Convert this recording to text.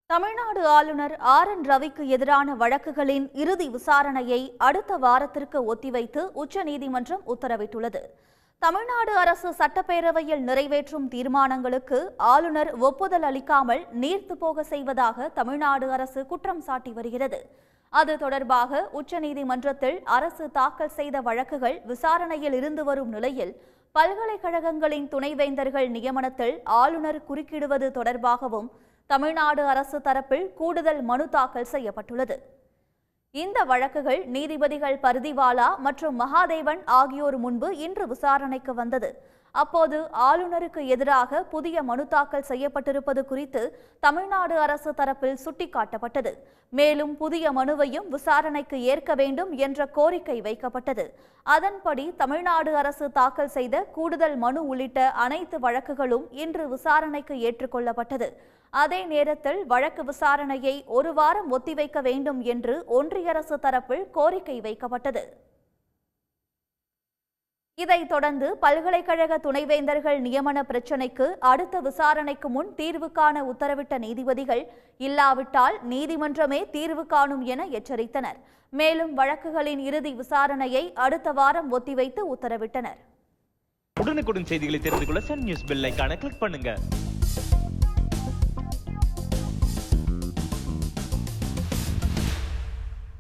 தமிழ்நாடு ஆளுநர் ஆர்.என். ரவிக்கு எதிரான வழக்குகளின் இறுதி விசாரணையை அடுத்த வாரத்திற்கு ஒத்திவைத்து உச்சநீதிமன்றம் உத்தரவிட்டுள்ளது. தமிழ்நாடு அரசு சட்டப்பேரவையில் நிறைவேற்றும் தீர்மானங்களுக்கு ஆளுநர் ஒப்புதல் அளிக்காமல் நீர்த்து போக செய்வதாக தமிழ்நாடு அரசு குற்றம் சாட்டி வருகிறது. அது தொடர்பாக உச்சநீதிமன்றத்தில் அரசு தாக்கல் செய்த வழக்குகள் விசாரணையில் இருந்து வரும் நிலையில் பல்கலைக்கழகங்களின் துணைவேந்தர்கள் நியமனத்தில் ஆளுநர் குறுக்கிடுவது தொடர்பாகவும் தமிழ்நாடு அரசு தரப்பில் கூடுதல் மனு தாக்கல் செய்யப்பட்டுள்ளது. இந்த வழக்குகள் நீதிபதிகள் பர்திவாலா மற்றும் மகாதேவன் ஆகியோர் முன்பு இன்று விசாரணைக்கு வந்தது. அப்போது ஆளுநருக்கு எதிராக புதிய மனு தாக்கல் செய்யப்பட்டிருப்பது குறித்து தமிழ்நாடு அரசு தரப்பில் சுட்டிக்காட்டப்பட்டது. மேலும் புதிய மனுவையும் விசாரணைக்கு ஏற்க வேண்டும் என்ற கோரிக்கை வைக்கப்பட்டது. அதன்படி தமிழ்நாடு அரசு தாக்கல் செய்த கூடுதல் மனு உள்ளிட்ட அனைத்து வழக்குகளும் இன்று விசாரணைக்கு ஏற்றுக்கொள்ளப்பட்டது. அதே நேரத்தில் வழக்கு விசாரணையை ஒரு வாரம் ஒத்திவைக்க வேண்டும் என்று ஒன்றிய அரசு தரப்பில் கோரிக்கை வைக்கப்பட்டது. இதைத் தொடர்ந்து பல்கலைக்கழக துணைவேந்தர்கள் நியமன பிரச்சினைக்கு அடுத்த விசாரணைக்கு முன் தீர்வு காண உத்தரவிட்ட நீதிபதிகள் இல்லாவிட்டால் நீதிமன்றமே தீர்வு காணும் என எச்சரித்தனர். மேலும் வழக்குகளின் இறுதி விசாரணையை அடுத்த வாரம் ஒத்திவைத்து உத்தரவிட்டனர். உடனுக்குடன் செய்திகளை தெரிந்து கொள்ள சன் நியூஸ் பெல் ஐகானை கிளிக் பண்ணுங்க.